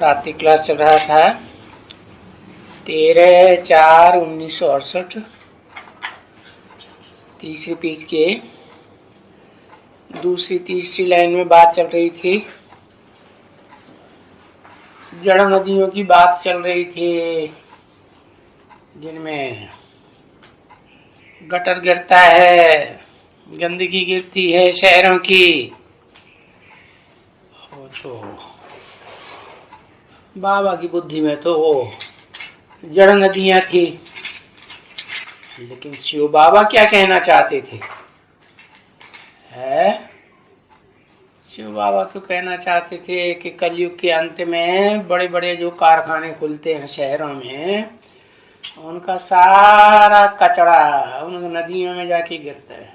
रात्रि क्लास चल रहा था 13/4/1968। तीसरी पेज के दूसरी तीसरी लाइन में बात चल रही थी, जड़ नदियों की बात चल रही थी जिनमें गटर गिरता है, गंदगी गिरती है शहरों की। तो बाबा की बुद्धि में तो वो जड़ नदियां थी, लेकिन शिव बाबा क्या कहना चाहते थे? शिव बाबा तो कहना चाहते थे कि कलयुग के अंत में बड़े बड़े जो कारखाने खुलते हैं शहरों में, उनका सारा कचरा उन नदियों में जाके गिरता है।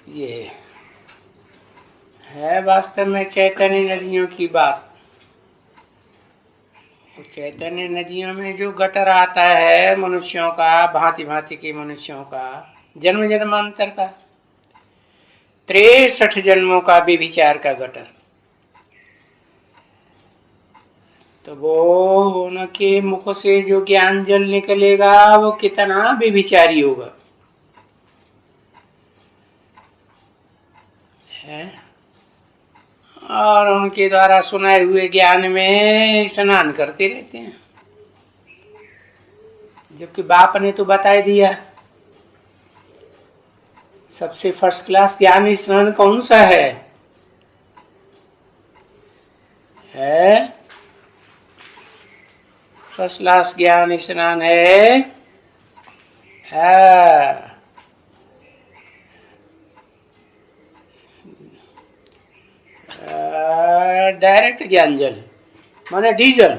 ये है वास्तव में चैतन्य नदियों की बात। चैतन्य नदियों में जो गटर आता है मनुष्यों का, भांति भांति के मनुष्यों का, जन्म जन्मांतर का, 63 जन्मों का व्यभिचार का गटर, तो वो उनके मुख से जो ज्ञान जल निकलेगा वो कितना व्यभिचारी होगा, है? और उनके द्वारा सुनाए हुए ज्ञान में स्नान करते रहते हैं, जबकि बाप ने तो बता दिया सबसे फर्स्ट क्लास ज्ञान स्नान कौन सा है? फर्स्ट क्लास ज्ञान स्नान है डायरेक्ट ज्ञान जल माने डीजल।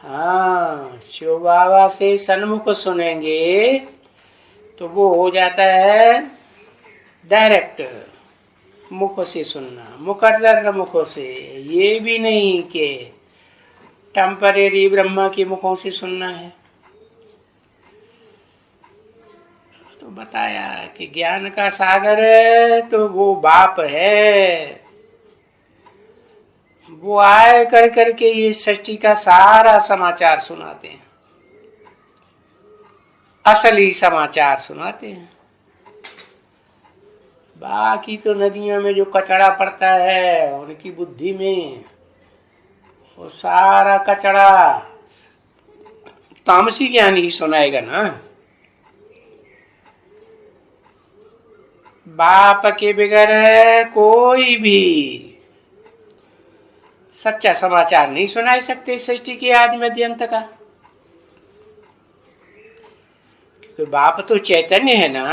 हाँ, शिव बाबा से सन्मुख सुनेंगे तो वो हो जाता है डायरेक्ट मुख से सुनना, मुकर्रर मुखों से। ये भी नहीं कि टेम्परेरी ब्रह्मा के मुखों से सुनना है। तो बताया कि ज्ञान का सागर तो वो बाप है, वो आए कर करके ये सृष्टि का सारा समाचार सुनाते हैं, असली समाचार सुनाते हैं। बाकी तो नदियों में जो कचरा पड़ता है उनकी बुद्धि में, वो सारा कचरा तामसी ज्ञान ही सुनाएगा ना। बाप के बगैर कोई भी सच्चा समाचार नहीं सुना सकते सृष्टि के आदि मध्य अंत का, क्योंकि बाप तो चैतन्य है ना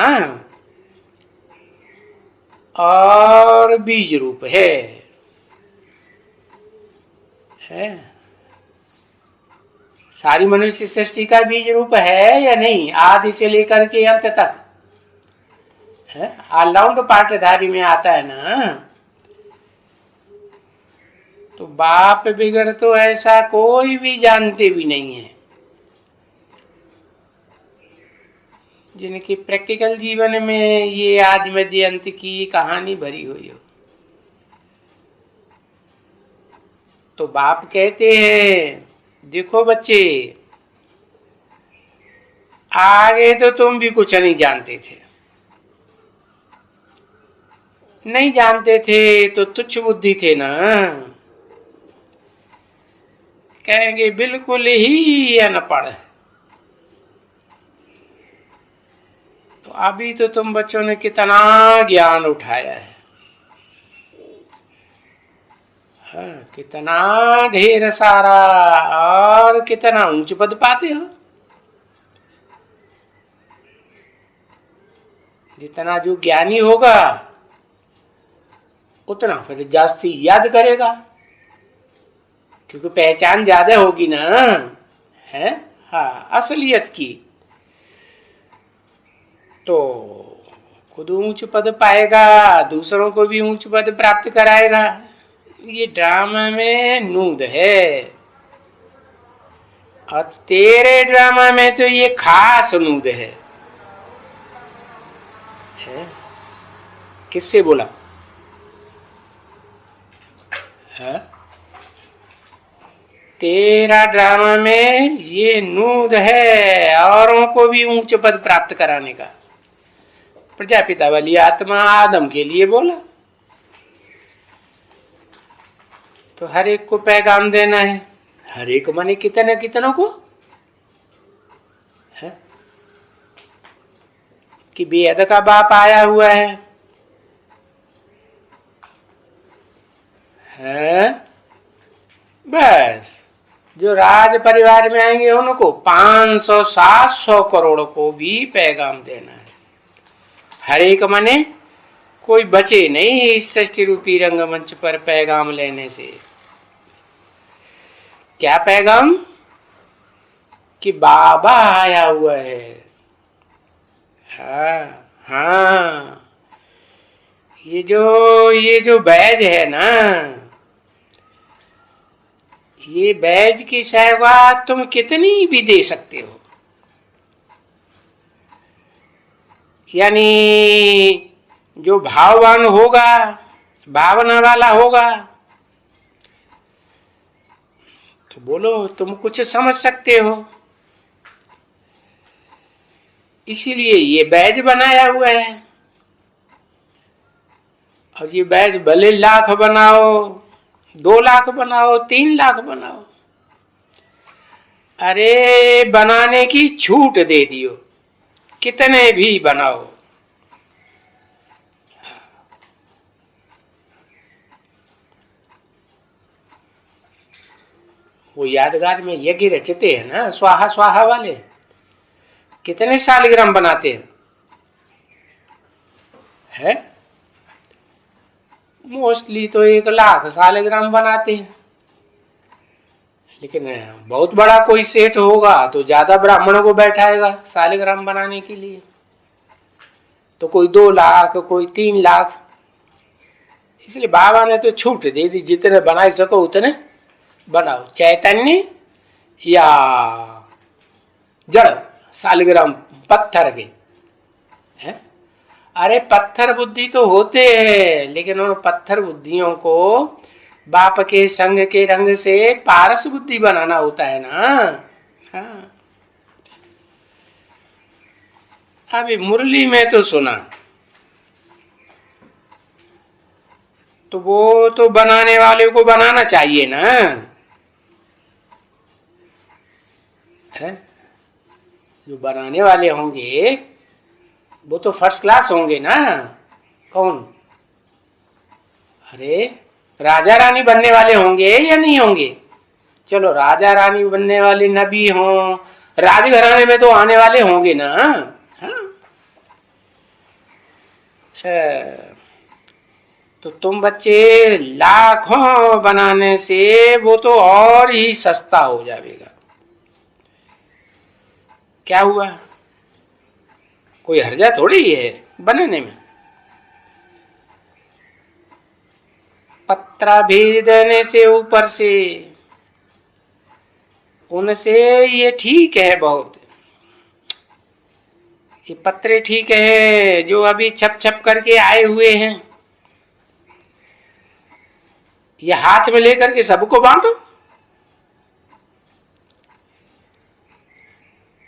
और बीज रूप है। सारी मनुष्य सृष्टि का बीज रूप है या नहीं? आदि से लेकर के अंत तक है, ऑलराउंड पार्टधारी में आता है ना। तो बाप बिगर तो ऐसा कोई भी जानते भी नहीं है जिनकी प्रैक्टिकल जीवन में ये आदि मध्य अंत की कहानी भरी हुई हो। तो बाप कहते हैं, देखो बच्चे, आगे तो तुम भी कुछ नहीं जानते थे, नहीं जानते थे तो तुच्छ बुद्धि थे ना। कहेंगे बिल्कुल ही अनपढ़। तो अभी तो तुम बच्चों ने कितना ज्ञान उठाया है, कितना ढेर सारा, और कितना ऊंच पद पाते हो। जितना जो ज्ञानी होगा उतना फिर जास्ती याद करेगा, क्योंकि पहचान ज्यादा होगी ना, है? हाँ, असलियत की। तो खुद ऊंच पद पाएगा, दूसरों को भी ऊंच पद प्राप्त कराएगा। ये ड्रामा में नूद है, और तेरे ड्रामा में तो ये खास नूद है। किससे बोला? है। तेरा ड्रामा में ये नूद है औरों को भी ऊंच पद प्राप्त कराने का। प्रजापिता वाली आत्मा आदम के लिए बोला, तो हर एक को पैगाम देना है। हर एक माने कितने कितनों को है कि बेहद का बाप आया हुआ है? बस जो राज परिवार में आएंगे उनको 500-700 करोड़ को भी पैगाम देना है। हर एक माने कोई बचे नहीं इस सृष्टि रूपी रंगमंच पर पैगाम लेने से। क्या पैगाम? कि बाबा आया हुआ है। हाँ हाँ, ये जो बैज है ना, ये बैज की सेवा तुम कितनी भी दे सकते हो। यानी जो भाववान होगा, भावना वाला होगा, तो बोलो तुम कुछ समझ सकते हो। इसीलिए ये बैज बनाया हुआ है। और ये बैज भले 1 लाख बनाओ, 2 लाख बनाओ, 3 लाख बनाओ, अरे बनाने की छूट दे दियो, कितने भी बनाओ। वो यादगार में यज्ञ रचते हैं ना, स्वाहा स्वाहा वाले, कितने शालिग्राम बनाते हैं? मोस्टली तो 1 लाख शालिग्राम बनाते हैं। लेकिन बहुत बड़ा कोई सेठ होगा तो ज्यादा ब्राह्मणों को बैठाएगा शालिग्राम बनाने के लिए, तो कोई 2 लाख, कोई 3 लाख। इसलिए बाबा ने तो छूट दे दी, जितने बना सको उतने बनाओ, चैतन्य या जड़ शालिग्राम पत्थर के हैं। अरे पत्थर बुद्धि तो होते हैं, लेकिन उन पत्थर बुद्धियों को बाप के संग के रंग से पारस बुद्धि बनाना होता है ना। हाँ, अभी मुरली में तो सुना, तो वो तो बनाने वाले को बनाना चाहिए ना, है? जो बनाने वाले होंगे वो तो फर्स्ट क्लास होंगे ना। कौन? अरे राजा रानी बनने वाले होंगे या नहीं होंगे? चलो राजा रानी बनने वाले नबी हों, राजघराने में तो आने वाले होंगे ना। हाँ? तो तुम बच्चे लाखों बनाने से वो तो और ही सस्ता हो जाएगा। क्या हुआ? कोई हर्जा थोड़ी है बनाने में। पत्रा भेज देने से ऊपर से उनसे ये ठीक है, बहुत ये पत्रे ठीक है जो अभी छप छप करके आए हुए हैं, ये हाथ में लेकर के सबको बांटो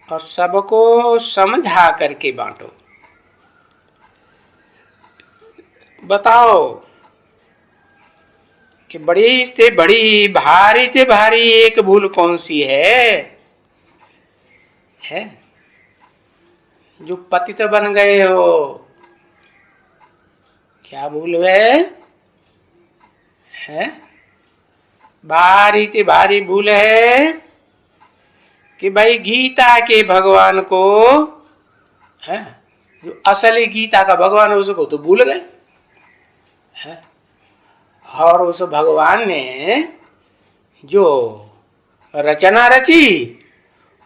और सबको समझा करके बांटो। बताओ कि बड़ी से बड़ी, भारी से भारी एक भूल कौन सी है? जो पतित बन गए हो, क्या भूल गए? भारी से भारी भूल है कि भाई गीता के भगवान को, जो असली गीता का भगवान है उसको तो भूल गए। और उस भगवान ने जो रचना रची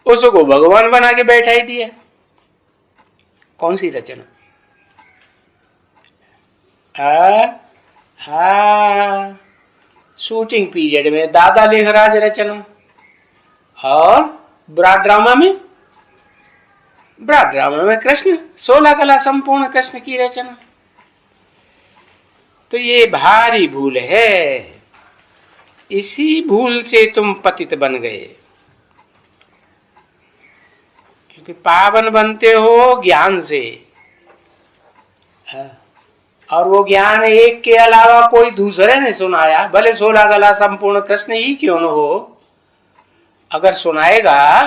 उसको भगवान बना के बैठा ही दिया। कौन सी रचना? शूटिंग पीरियड में दादा लेखराज रचना, और ब्रॉड ड्रामा में कृष्ण, 16 कला संपूर्ण कृष्ण की रचना। तो ये भारी भूल है। इसी भूल से तुम पतित बन गए, क्योंकि पावन बनते हो ज्ञान से। और वो ज्ञान एक के अलावा कोई दूसरे ने सुनाया, भले 16 गला संपूर्ण कृष्ण ही क्यों न हो, अगर सुनाएगा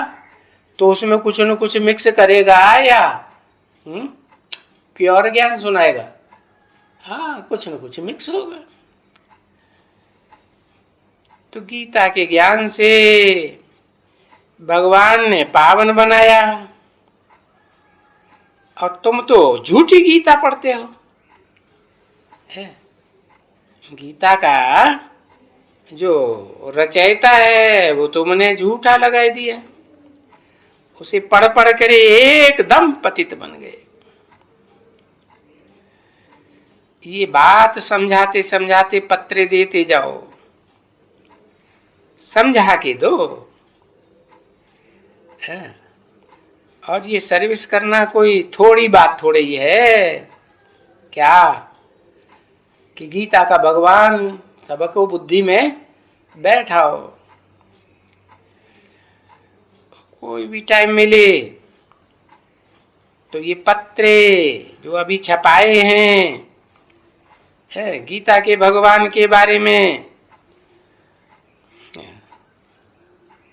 तो उसमें कुछ न कुछ मिक्स करेगा या प्योर ज्ञान सुनाएगा? हाँ, कुछ न कुछ मिक्स होगा। तो गीता के ज्ञान से भगवान ने पावन बनाया, और तुम तो झूठी गीता पढ़ते हो। है गीता का जो रचयिता है वो तुमने झूठा लगा दिया, उसे पढ़ पढ़ कर एकदम पतित बन गए। ये बात समझाते समझाते पत्र देते जाओ, समझा के दो। है और ये सर्विस करना कोई थोड़ी बात थोड़ी है क्या, कि गीता का भगवान सबको बुद्धि में बैठाओ। कोई भी टाइम मिले तो ये पत्रे जो अभी छपाए हैं, है गीता के भगवान के बारे में,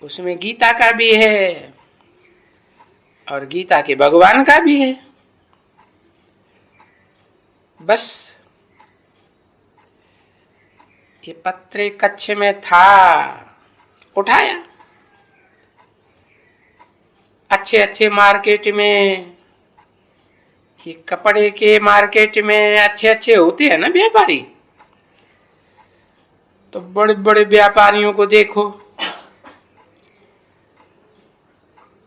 उसमें गीता का भी है और गीता के भगवान का भी है। बस ये पत्रे कच्छ में था, उठाया, अच्छे अच्छे मार्केट में, ये कपड़े के मार्केट में अच्छे अच्छे होते हैं ना व्यापारी, तो बड़े बड़े व्यापारियों को देखो,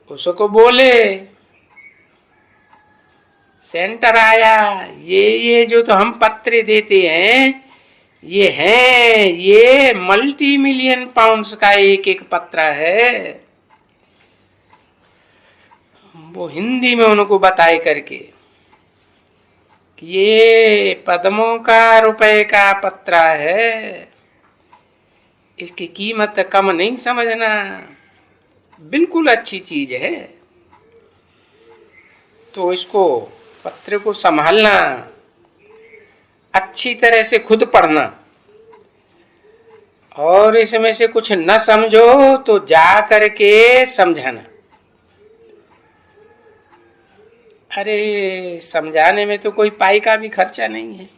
उसको बोले सेंटर आया, ये जो तो हम पत्रे देते हैं ये हैं, ये मल्टी मिलियन पाउंड्स का एक एक पत्रा है। वो हिंदी में उनको बताए करके कि ये पद्मों का रुपए का पत्रा है, इसकी कीमत कम नहीं समझना, बिल्कुल अच्छी चीज है। तो इसको पत्र को संभालना, अच्छी तरह से खुद पढ़ना, और इसमें से कुछ न समझो तो जा करके समझाना। अरे समझाने में तो कोई पाई का भी खर्चा नहीं है,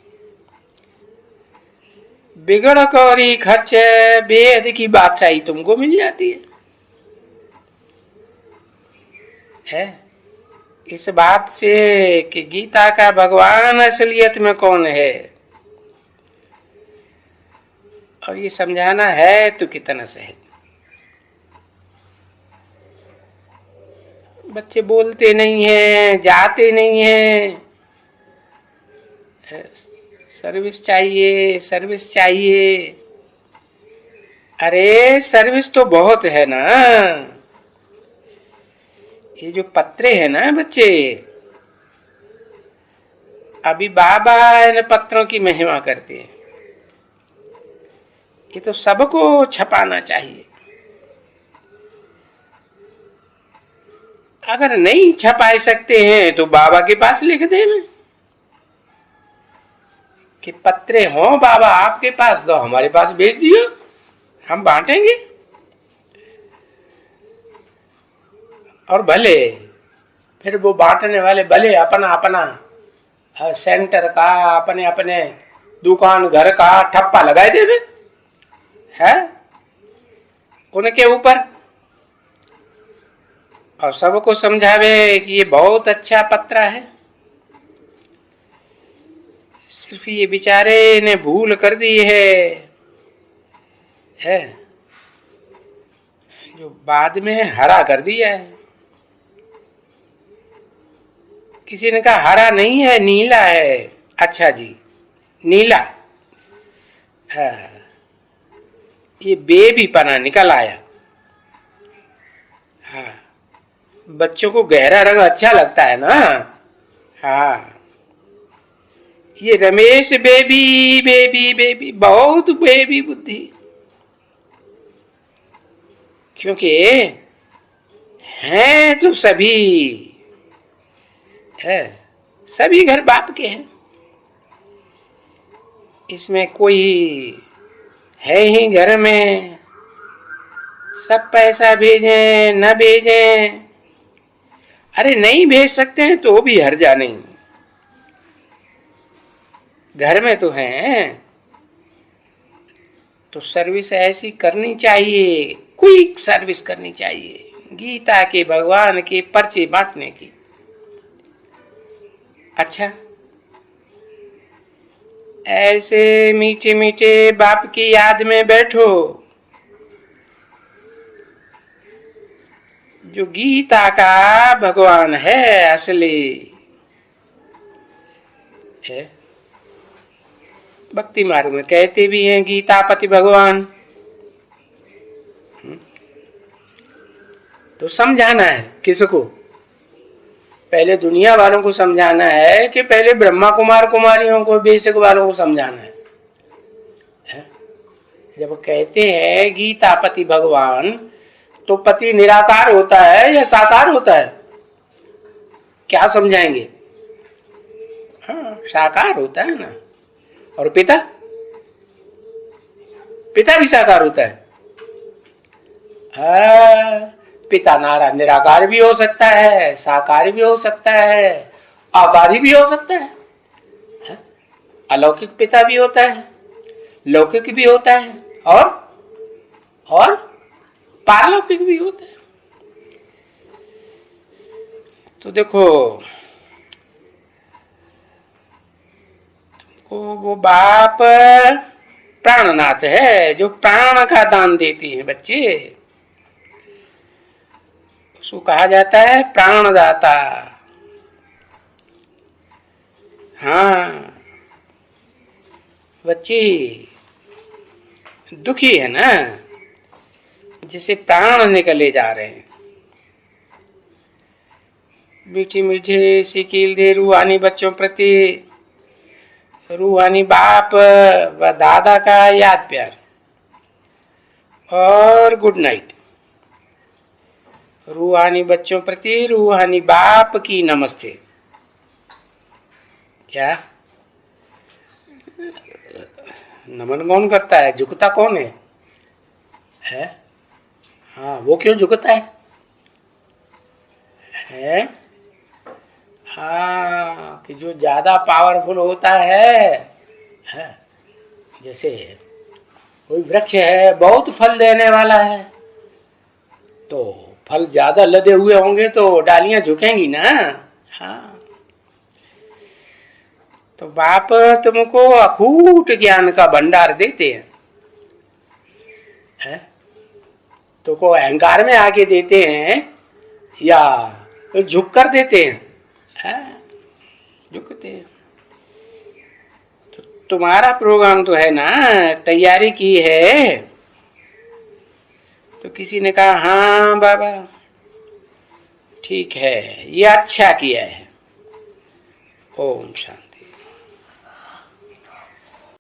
बिगड़ कौरी खर्च बेहद की बादशाही तुमको मिल जाती है। इस बात से कि गीता का भगवान असलियत में कौन है, और ये समझाना है तो कितना सहज। बच्चे बोलते नहीं हैं, जाते नहीं हैं, सर्विस चाहिए सर्विस चाहिए। अरे सर्विस तो बहुत है ना, ये जो पत्रे हैं ना बच्चे, अभी बाबा इन पत्रों की महिमा करते हैं, ये तो सबको छपाना चाहिए। अगर नहीं छपा सकते हैं तो बाबा के पास लिख दे में कि पत्रे हो बाबा आपके पास, तो हमारे पास भेज दियो, हम बांटेंगे। और भले फिर वो बांटने वाले भले अपना अपना सेंटर का, अपने अपने दुकान घर का ठप्पा लगाए देवे है उनके ऊपर, और सबको समझावे कि ये बहुत अच्छा पत्रा है। सिर्फ ये बेचारे ने भूल कर दी है जो बाद में हरा कर दिया है। किसी ने कहा हरा नहीं है नीला है, अच्छा जी नीला, ये बेबी पना निकल आया। हाँ बच्चों को गहरा रंग अच्छा लगता है ना। हाँ ये रमेश बेबी बेबी बेबी, बहुत बेबी बुद्धि, क्योंकि हैं तो सभी है, सभी घर बाप के हैं, इसमें कोई है ही घर में सब पैसा भेजें न भेजें, अरे नहीं भेज सकते हैं तो भी हर्जा नहीं, घर में तो हैं, तो सर्विस ऐसी करनी चाहिए, क्विक सर्विस करनी चाहिए, गीता के भगवान के पर्चे बांटने की। अच्छा, ऐसे मीठे मीठे बाप की याद में बैठो, जो गीता का भगवान है असली है। भक्ति मार्ग में कहते भी हैं गीतापति भगवान, तो समझाना है किसको? पहले दुनिया वालों को समझाना है कि पहले ब्रह्मा कुमार कुमारियों को, बेसिक वालों को समझाना है? जब कहते हैं गीतापति भगवान, तो पति निराकार होता है या साकार होता है? क्या समझाएंगे? हाँ, साकार होता है ना। और पिता? पिता भी साकार होता है। पिता नारायण निराकार भी हो सकता है, साकार भी हो सकता है, आकारी भी हो सकता है, अलौकिक पिता भी होता है, लौकिक भी होता है, और पारलौकिक भी होता है। तो देखो, वो बाप प्राणनाथ है, जो प्राण का दान देती है बच्चे, उसको कहा जाता है प्राणदाता। हाँ, बच्चे दुखी है ना, जिसे प्राण निकले जा रहे हैं, मीठी मीठी सिकील दे रूहानी बच्चों प्रति, रूहानी बाप व दादा का याद प्यार और गुड नाइट। रूहानी बच्चों प्रति रूहानी बाप की नमस्ते। क्या नमन कौन करता है? झुकता कौन है? हाँ, वो क्यों झुकता है? हाँ, कि जो ज्यादा पावरफुल होता है, जैसे कोई वृक्ष है बहुत फल देने वाला है, तो फल ज्यादा लदे हुए होंगे तो डालियां झुकेंगी ना। हाँ, तो बाप तुमको अखूट ज्ञान का भंडार देते हैं, तो को अहंकार में आके देते हैं या झुक कर देते हैं? झुकते हैं। तो तुम्हारा प्रोग्राम तो है ना, तैयारी की है, तो किसी ने कहा हाँ बाबा ठीक है, ये अच्छा किया है। ओम शांति।